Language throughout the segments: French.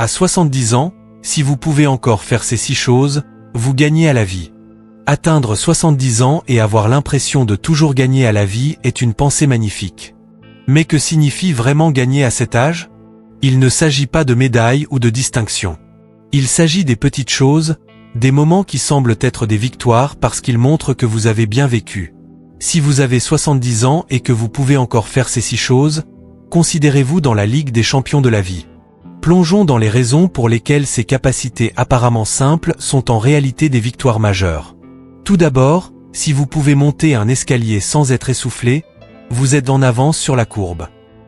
À 70 ans, si vous pouvez encore faire ces 6 choses, vous gagnez à la vie. Atteindre 70 ans et avoir l'impression de toujours gagner à la vie est une pensée magnifique. Mais que signifie vraiment gagner à cet âge? Il ne s'agit pas de médailles ou de distinctions. Il s'agit des petites choses, des moments qui semblent être des victoires parce qu'ils montrent que vous avez bien vécu. Si vous avez 70 ans et que vous pouvez encore faire ces 6 choses, considérez-vous dans la Ligue des champions de la vie. Plongeons dans les raisons pour lesquelles ces capacités apparemment simples sont en réalité des victoires majeures. Tout d'abord, si vous pouvez monter un escalier sans être essoufflé, vous êtes en avance sur la courbe.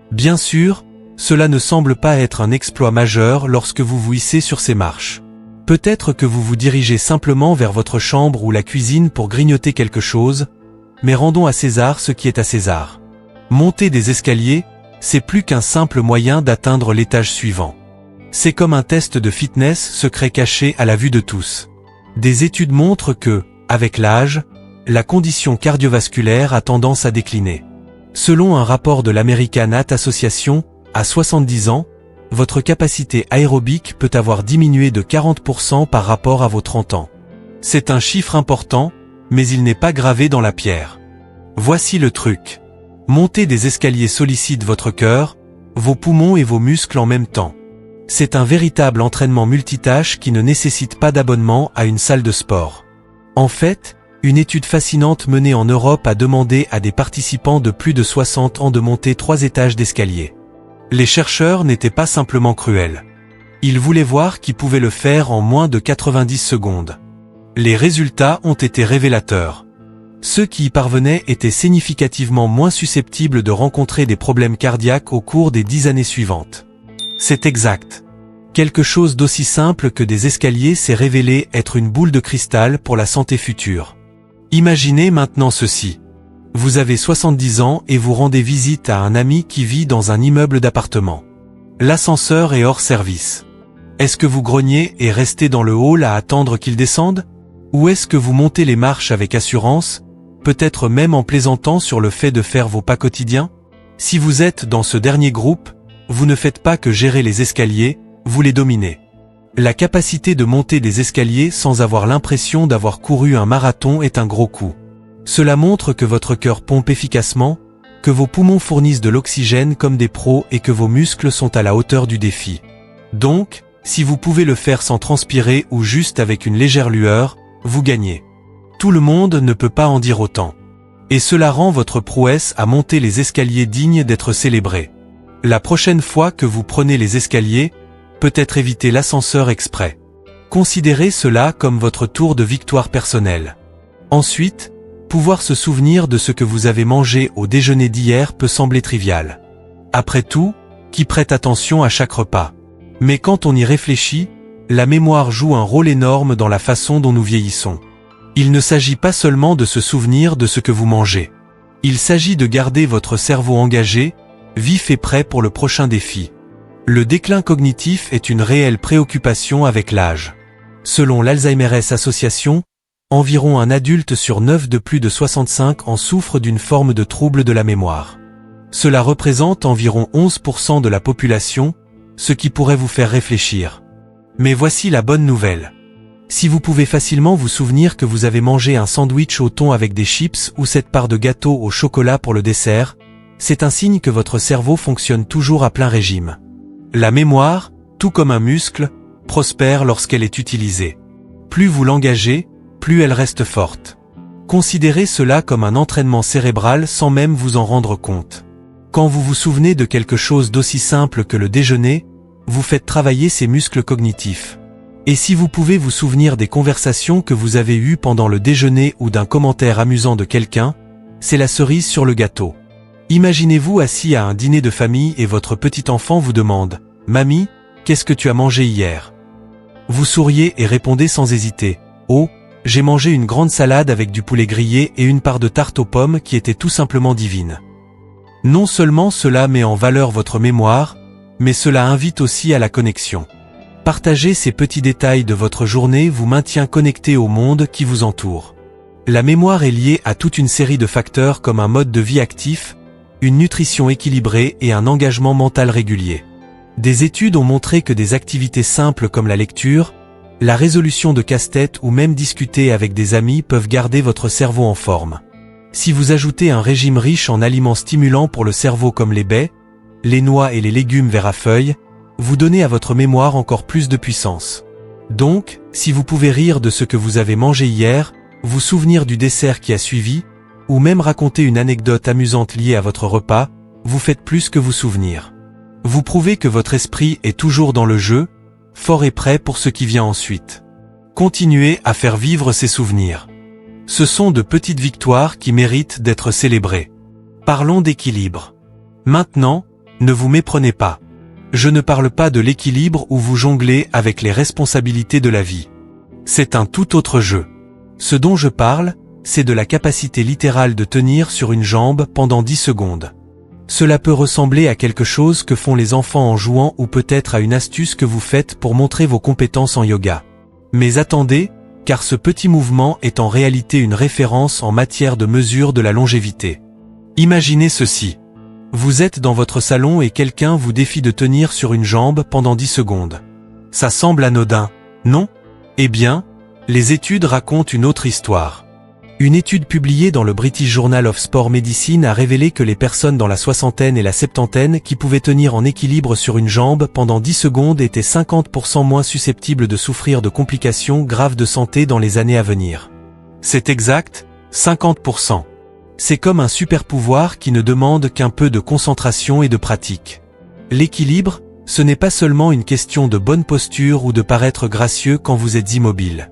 Bien sûr, cela ne semble pas être un exploit majeur lorsque vous vous hissez sur ces marches. Peut-être que vous vous dirigez simplement vers votre chambre ou la cuisine pour grignoter quelque chose, mais rendons à César ce qui est à César. Monter des escaliers, c'est plus qu'un simple moyen d'atteindre l'étage suivant. C'est comme un test de fitness secret caché à la vue de tous. Des études montrent que, avec l'âge, la condition cardiovasculaire a tendance à décliner. Selon un rapport de l'American Heart Association, à 70 ans, votre capacité aérobique peut avoir diminué de 40% par rapport à vos 30 ans. C'est un chiffre important, mais il n'est pas gravé dans la pierre. Voici le truc. Monter des escaliers sollicite votre cœur, vos poumons et vos muscles en même temps. C'est un véritable entraînement multitâche qui ne nécessite pas d'abonnement à une salle de sport. En fait, une étude fascinante menée en Europe a demandé à des participants de plus de 60 ans de monter 3 étages d'escalier. Les chercheurs n'étaient pas simplement cruels. Ils voulaient voir qui pouvait le faire en moins de 90 secondes. Les résultats ont été révélateurs. Ceux qui y parvenaient étaient significativement moins susceptibles de rencontrer des problèmes cardiaques au cours des 10 années suivantes. C'est exact. Quelque chose d'aussi simple que des escaliers s'est révélé être une boule de cristal pour la santé future. Imaginez maintenant ceci. Vous avez 70 ans et vous rendez visite à un ami qui vit dans un immeuble d'appartement. L'ascenseur est hors service. Est-ce que vous grognez et restez dans le hall à attendre qu'il descende? Ou est-ce que vous montez les marches avec assurance, peut-être même en plaisantant sur le fait de faire vos pas quotidiens? Si vous êtes dans ce dernier groupe, vous ne faites pas que gérer les escaliers, vous les dominez. La capacité de monter des escaliers sans avoir l'impression d'avoir couru un marathon est un gros coup. Cela montre que votre cœur pompe efficacement, que vos poumons fournissent de l'oxygène comme des pros et que vos muscles sont à la hauteur du défi. Donc, si vous pouvez le faire sans transpirer ou juste avec une légère lueur, vous gagnez. Tout le monde ne peut pas en dire autant. Et cela rend votre prouesse à monter les escaliers digne d'être célébrée. La prochaine fois que vous prenez les escaliers, peut-être éviter l'ascenseur exprès. Considérez cela comme votre tour de victoire personnelle. Ensuite, pouvoir se souvenir de ce que vous avez mangé au déjeuner d'hier peut sembler trivial. Après tout, qui prête attention à chaque repas? Mais quand on y réfléchit, la mémoire joue un rôle énorme dans la façon dont nous vieillissons. Il ne s'agit pas seulement de se souvenir de ce que vous mangez. Il s'agit de garder votre cerveau engagé, vif et prêt pour le prochain défi. Le déclin cognitif est une réelle préoccupation avec l'âge. Selon l'Alzheimer's Association, environ un adulte sur 9 de plus de 65 ans souffre d'une forme de trouble de la mémoire. Cela représente environ 11% de la population, ce qui pourrait vous faire réfléchir. Mais voici la bonne nouvelle. Si vous pouvez facilement vous souvenir que vous avez mangé un sandwich au thon avec des chips ou cette part de gâteau au chocolat pour le dessert, c'est un signe que votre cerveau fonctionne toujours à plein régime. La mémoire, tout comme un muscle, prospère lorsqu'elle est utilisée. Plus vous l'engagez, plus elle reste forte. Considérez cela comme un entraînement cérébral sans même vous en rendre compte. Quand vous vous souvenez de quelque chose d'aussi simple que le déjeuner, vous faites travailler ces muscles cognitifs. Et si vous pouvez vous souvenir des conversations que vous avez eues pendant le déjeuner ou d'un commentaire amusant de quelqu'un, c'est la cerise sur le gâteau. Imaginez-vous assis à un dîner de famille et votre petit enfant vous demande « Mamie, qu'est-ce que tu as mangé hier ?» Vous souriez et répondez sans hésiter « Oh, j'ai mangé une grande salade avec du poulet grillé et une part de tarte aux pommes qui était tout simplement divine. » Non seulement cela met en valeur votre mémoire, mais cela invite aussi à la connexion. Partager ces petits détails de votre journée vous maintient connecté au monde qui vous entoure. La mémoire est liée à toute une série de facteurs comme un mode de vie actif, une nutrition équilibrée et un engagement mental régulier. Des études ont montré que des activités simples comme la lecture, la résolution de casse-tête ou même discuter avec des amis peuvent garder votre cerveau en forme. Si vous ajoutez un régime riche en aliments stimulants pour le cerveau comme les baies, les noix et les légumes verts à feuilles, vous donnez à votre mémoire encore plus de puissance. Donc, si vous pouvez rire de ce que vous avez mangé hier, vous souvenir du dessert qui a suivi, ou même raconter une anecdote amusante liée à votre repas, vous faites plus que vous souvenir. Vous prouvez que votre esprit est toujours dans le jeu, fort et prêt pour ce qui vient ensuite. Continuez à faire vivre ces souvenirs. Ce sont de petites victoires qui méritent d'être célébrées. Parlons d'équilibre. Maintenant, ne vous méprenez pas. Je ne parle pas de l'équilibre où vous jonglez avec les responsabilités de la vie. C'est un tout autre jeu. Ce dont je parle, c'est de la capacité littérale de tenir sur une jambe pendant 10 secondes. Cela peut ressembler à quelque chose que font les enfants en jouant ou peut-être à une astuce que vous faites pour montrer vos compétences en yoga. Mais attendez, car ce petit mouvement est en réalité une référence en matière de mesure de la longévité. Imaginez ceci. Vous êtes dans votre salon et quelqu'un vous défie de tenir sur une jambe pendant 10 secondes. Ça semble anodin, non? Eh bien, les études racontent une autre histoire. Une étude publiée dans le British Journal of Sport Medicine a révélé que les personnes dans la soixantaine et la septantaine qui pouvaient tenir en équilibre sur une jambe pendant 10 secondes étaient 50% moins susceptibles de souffrir de complications graves de santé dans les années à venir. C'est exact, 50%. C'est comme un super pouvoir qui ne demande qu'un peu de concentration et de pratique. L'équilibre, ce n'est pas seulement une question de bonne posture ou de paraître gracieux quand vous êtes immobile.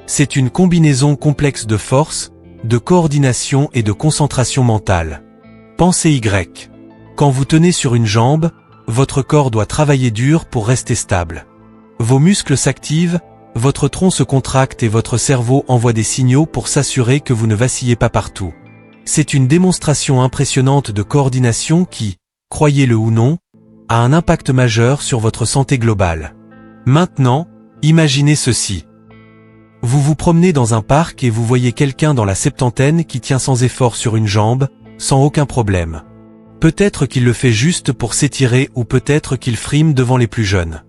C'est une combinaison complexe de force, de coordination et de concentration mentale. Pensez Y. Quand vous tenez sur une jambe, votre corps doit travailler dur pour rester stable. Vos muscles s'activent, votre tronc se contracte et votre cerveau envoie des signaux pour s'assurer que vous ne vacillez pas partout. C'est une démonstration impressionnante de coordination qui, croyez-le ou non, a un impact majeur sur votre santé globale. Maintenant, imaginez ceci. Vous vous promenez dans un parc et vous voyez quelqu'un dans la septantaine qui tient sans effort sur une jambe, sans aucun problème. Peut-être qu'il le fait juste pour s'étirer ou peut-être qu'il frime devant les plus jeunes.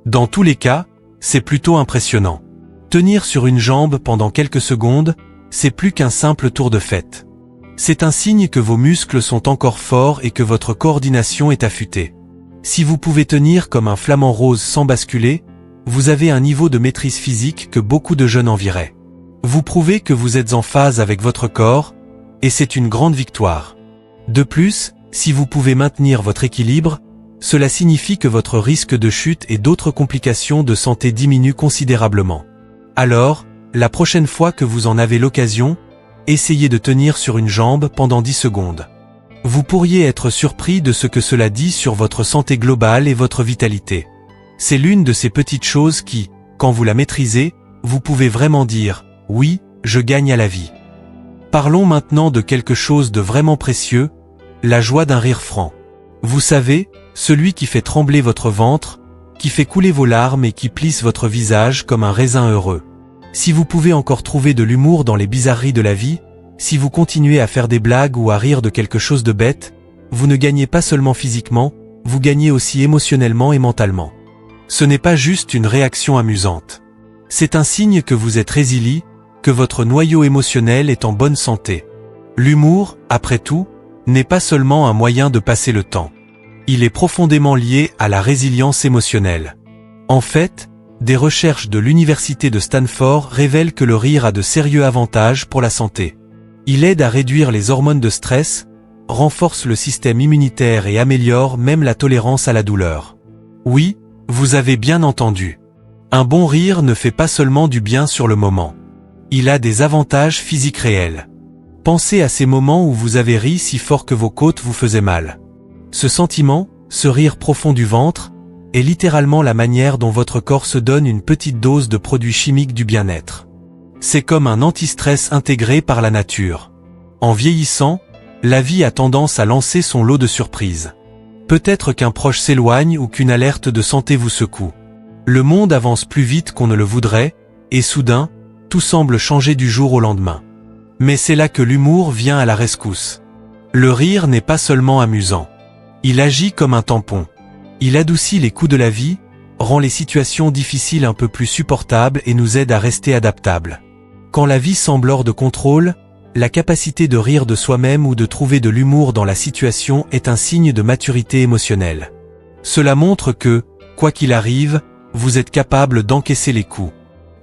Dans tous les cas, c'est plutôt impressionnant. Tenir sur une jambe pendant quelques secondes, c'est plus qu'un simple tour de fête. C'est un signe que vos muscles sont encore forts et que votre coordination est affûtée. Si vous pouvez tenir comme un flamant rose sans basculer, vous avez un niveau de maîtrise physique que beaucoup de jeunes envieraient. Vous prouvez que vous êtes en phase avec votre corps, et c'est une grande victoire. De plus, si vous pouvez maintenir votre équilibre, cela signifie que votre risque de chute et d'autres complications de santé diminue considérablement. Alors, la prochaine fois que vous en avez l'occasion, essayez de tenir sur une jambe pendant 10 secondes. Vous pourriez être surpris de ce que cela dit sur votre santé globale et votre vitalité. C'est l'une de ces petites choses qui, quand vous la maîtrisez, vous pouvez vraiment dire « Oui, je gagne à la vie ». Parlons maintenant de quelque chose de vraiment précieux, la joie d'un rire franc. Vous savez, celui qui fait trembler votre ventre, qui fait couler vos larmes et qui plisse votre visage comme un raisin heureux. Si vous pouvez encore trouver de l'humour dans les bizarreries de la vie, si vous continuez à faire des blagues ou à rire de quelque chose de bête, vous ne gagnez pas seulement physiquement, vous gagnez aussi émotionnellement et mentalement. Ce n'est pas juste une réaction amusante. C'est un signe que vous êtes résilient, que votre noyau émotionnel est en bonne santé. L'humour, après tout, n'est pas seulement un moyen de passer le temps. Il est profondément lié à la résilience émotionnelle. En fait, des recherches de l'université de Stanford révèlent que le rire a de sérieux avantages pour la santé. Il aide à réduire les hormones de stress, renforce le système immunitaire et améliore même la tolérance à la douleur. Oui, vous avez bien entendu. Un bon rire ne fait pas seulement du bien sur le moment. Il a des avantages physiques réels. Pensez à ces moments où vous avez ri si fort que vos côtes vous faisaient mal. Ce sentiment, ce rire profond du ventre, est littéralement la manière dont votre corps se donne une petite dose de produits chimiques du bien-être. C'est comme un anti-stress intégré par la nature. En vieillissant, la vie a tendance à lancer son lot de surprises. Peut-être qu'un proche s'éloigne ou qu'une alerte de santé vous secoue. Le monde avance plus vite qu'on ne le voudrait, et soudain, tout semble changer du jour au lendemain. Mais c'est là que l'humour vient à la rescousse. Le rire n'est pas seulement amusant. Il agit comme un tampon. Il adoucit les coups de la vie, rend les situations difficiles un peu plus supportables et nous aide à rester adaptables. Quand la vie semble hors de contrôle, la capacité de rire de soi-même ou de trouver de l'humour dans la situation est un signe de maturité émotionnelle. Cela montre que, quoi qu'il arrive, vous êtes capable d'encaisser les coups.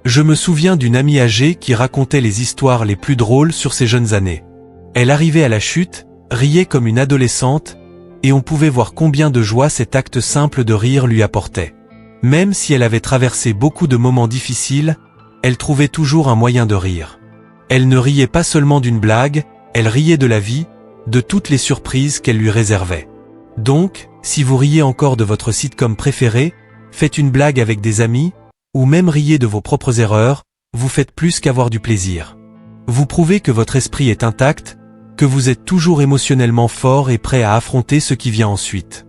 Je me souviens d'une amie âgée qui racontait les histoires les plus drôles sur ses jeunes années. Elle arrivait à la chute, riait comme une adolescente, et on pouvait voir combien de joie cet acte simple de rire lui apportait. Même si elle avait traversé beaucoup de moments difficiles, elle trouvait toujours un moyen de rire. Elle ne riait pas seulement d'une blague, elle riait de la vie, de toutes les surprises qu'elle lui réservait. Donc, si vous riez encore de votre sitcom préféré, faites une blague avec des amis, ou même riez de vos propres erreurs, vous faites plus qu'avoir du plaisir. Vous prouvez que votre esprit est intact, que vous êtes toujours émotionnellement fort et prêt à affronter ce qui vient ensuite.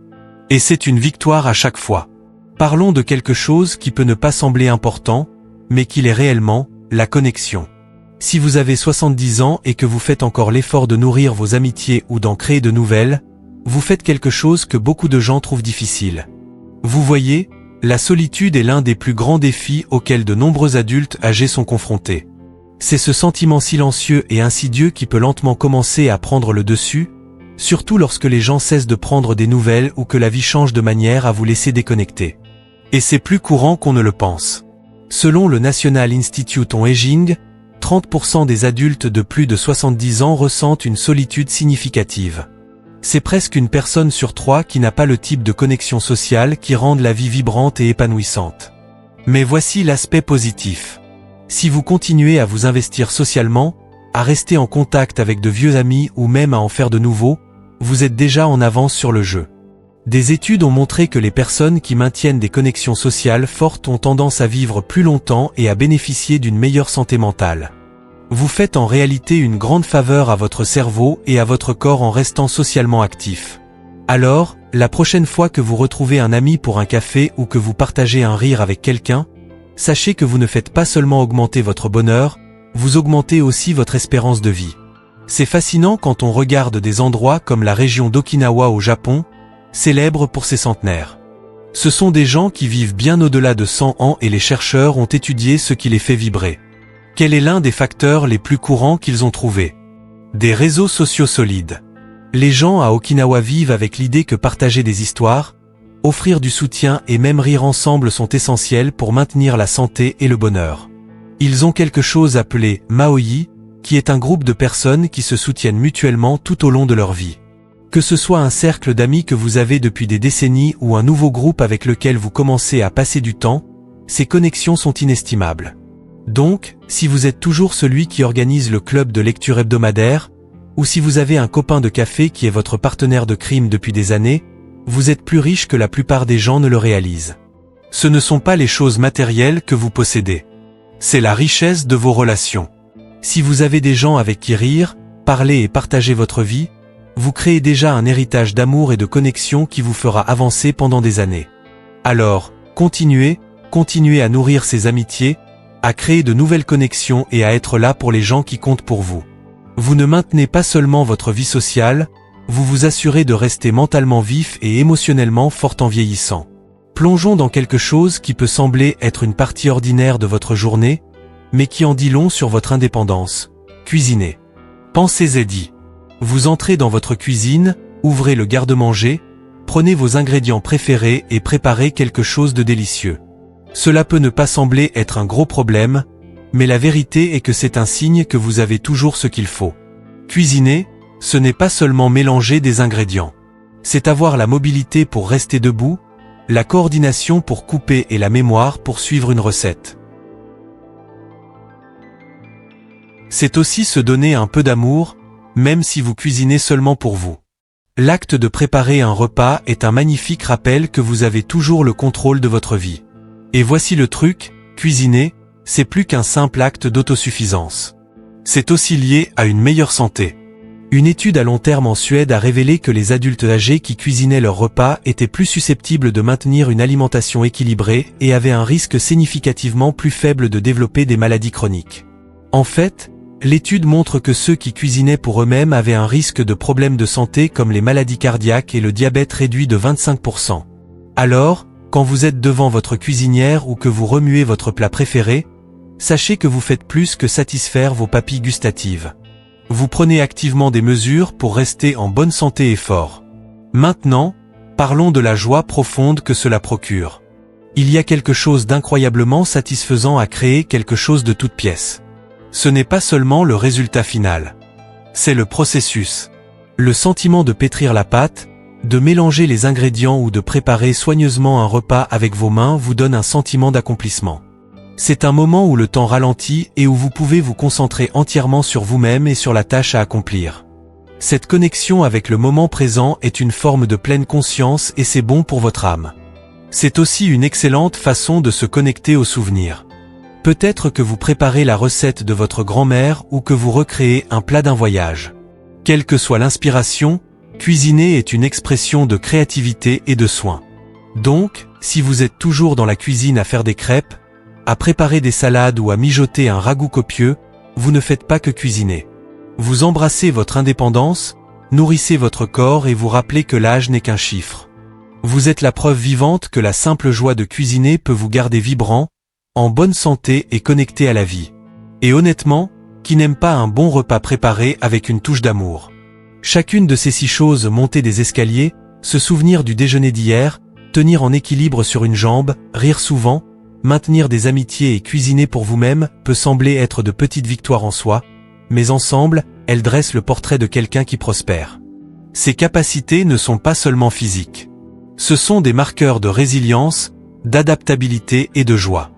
Et c'est une victoire à chaque fois. Parlons de quelque chose qui peut ne pas sembler important, mais qui l'est réellement, la connexion. Si vous avez 70 ans et que vous faites encore l'effort de nourrir vos amitiés ou d'en créer de nouvelles, vous faites quelque chose que beaucoup de gens trouvent difficile. Vous voyez, la solitude est l'un des plus grands défis auxquels de nombreux adultes âgés sont confrontés. C'est ce sentiment silencieux et insidieux qui peut lentement commencer à prendre le dessus, surtout lorsque les gens cessent de prendre des nouvelles ou que la vie change de manière à vous laisser déconnecter. Et c'est plus courant qu'on ne le pense. Selon le National Institute on Aging, 30% des adultes de plus de 70 ans ressentent une solitude significative. C'est presque une personne sur 3 qui n'a pas le type de connexion sociale qui rende la vie vibrante et épanouissante. Mais voici l'aspect positif. Si vous continuez à vous investir socialement, à rester en contact avec de vieux amis ou même à en faire de nouveaux, vous êtes déjà en avance sur le jeu. Des études ont montré que les personnes qui maintiennent des connexions sociales fortes ont tendance à vivre plus longtemps et à bénéficier d'une meilleure santé mentale. Vous faites en réalité une grande faveur à votre cerveau et à votre corps en restant socialement actif. Alors, la prochaine fois que vous retrouvez un ami pour un café ou que vous partagez un rire avec quelqu'un, sachez que vous ne faites pas seulement augmenter votre bonheur, vous augmentez aussi votre espérance de vie. C'est fascinant quand on regarde des endroits comme la région d'Okinawa au Japon, célèbre pour ses centenaires. Ce sont des gens qui vivent bien au-delà de 100 ans et les chercheurs ont étudié ce qui les fait vibrer. Quel est l'un des facteurs les plus courants qu'ils ont trouvé? Des réseaux sociaux solides. Les gens à Okinawa vivent avec l'idée que partager des histoires, offrir du soutien et même rire ensemble sont essentiels pour maintenir la santé et le bonheur. Ils ont quelque chose appelé Maoi, qui est un groupe de personnes qui se soutiennent mutuellement tout au long de leur vie. Que ce soit un cercle d'amis que vous avez depuis des décennies ou un nouveau groupe avec lequel vous commencez à passer du temps, ces connexions sont inestimables. Donc, si vous êtes toujours celui qui organise le club de lecture hebdomadaire, ou si vous avez un copain de café qui est votre partenaire de crime depuis des années, vous êtes plus riche que la plupart des gens ne le réalisent. Ce ne sont pas les choses matérielles que vous possédez. C'est la richesse de vos relations. Si vous avez des gens avec qui rire, parler et partager votre vie, vous créez déjà un héritage d'amour et de connexion qui vous fera avancer pendant des années. Alors, continuez à nourrir ces amitiés, à créer de nouvelles connexions et à être là pour les gens qui comptent pour vous. Vous ne maintenez pas seulement votre vie sociale, vous vous assurez de rester mentalement vif et émotionnellement fort en vieillissant. Plongeons dans quelque chose qui peut sembler être une partie ordinaire de votre journée, mais qui en dit long sur votre indépendance. Cuisiner. Pensez-y. Vous entrez dans votre cuisine, ouvrez le garde-manger, prenez vos ingrédients préférés et préparez quelque chose de délicieux. Cela peut ne pas sembler être un gros problème, mais la vérité est que c'est un signe que vous avez toujours ce qu'il faut. Cuisiner, ce n'est pas seulement mélanger des ingrédients. C'est avoir la mobilité pour rester debout, la coordination pour couper et la mémoire pour suivre une recette. C'est aussi se donner un peu d'amour, même si vous cuisinez seulement pour vous. L'acte de préparer un repas est un magnifique rappel que vous avez toujours le contrôle de votre vie. Et voici le truc, cuisiner, c'est plus qu'un simple acte d'autosuffisance. C'est aussi lié à une meilleure santé. Une étude à long terme en Suède a révélé que les adultes âgés qui cuisinaient leurs repas étaient plus susceptibles de maintenir une alimentation équilibrée et avaient un risque significativement plus faible de développer des maladies chroniques. En fait, l'étude montre que ceux qui cuisinaient pour eux-mêmes avaient un risque de problèmes de santé comme les maladies cardiaques et le diabète réduit de 25%. Alors, quand vous êtes devant votre cuisinière ou que vous remuez votre plat préféré, sachez que vous faites plus que satisfaire vos papilles gustatives. Vous prenez activement des mesures pour rester en bonne santé et fort. Maintenant, parlons de la joie profonde que cela procure. Il y a quelque chose d'incroyablement satisfaisant à créer quelque chose de toute pièce. Ce n'est pas seulement le résultat final. C'est le processus. Le sentiment de pétrir la pâte, de mélanger les ingrédients ou de préparer soigneusement un repas avec vos mains vous donne un sentiment d'accomplissement. C'est un moment où le temps ralentit et où vous pouvez vous concentrer entièrement sur vous-même et sur la tâche à accomplir. Cette connexion avec le moment présent est une forme de pleine conscience et c'est bon pour votre âme. C'est aussi une excellente façon de se connecter aux souvenirs. Peut-être que vous préparez la recette de votre grand-mère ou que vous recréez un plat d'un voyage. Quelle que soit l'inspiration, cuisiner est une expression de créativité et de soin. Donc, si vous êtes toujours dans la cuisine à faire des crêpes, à préparer des salades ou à mijoter un ragoût copieux, vous ne faites pas que cuisiner. Vous embrassez votre indépendance, nourrissez votre corps et vous rappelez que l'âge n'est qu'un chiffre. Vous êtes la preuve vivante que la simple joie de cuisiner peut vous garder vibrant, en bonne santé et connecté à la vie. Et honnêtement, qui n'aime pas un bon repas préparé avec une touche d'amour? Chacune de ces 6 choses, monter des escaliers, se souvenir du déjeuner d'hier, tenir en équilibre sur une jambe, rire souvent, maintenir des amitiés et cuisiner pour vous-même, peut sembler être de petites victoires en soi, mais ensemble, elles dressent le portrait de quelqu'un qui prospère. Ces capacités ne sont pas seulement physiques. Ce sont des marqueurs de résilience, d'adaptabilité et de joie.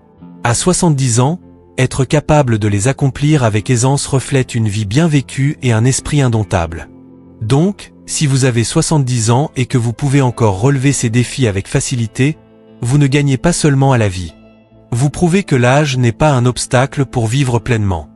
À 70 ans, être capable de les accomplir avec aisance reflète une vie bien vécue et un esprit indomptable. Donc, si vous avez 70 ans et que vous pouvez encore relever ces défis avec facilité, vous ne gagnez pas seulement à la vie. Vous prouvez que l'âge n'est pas un obstacle pour vivre pleinement.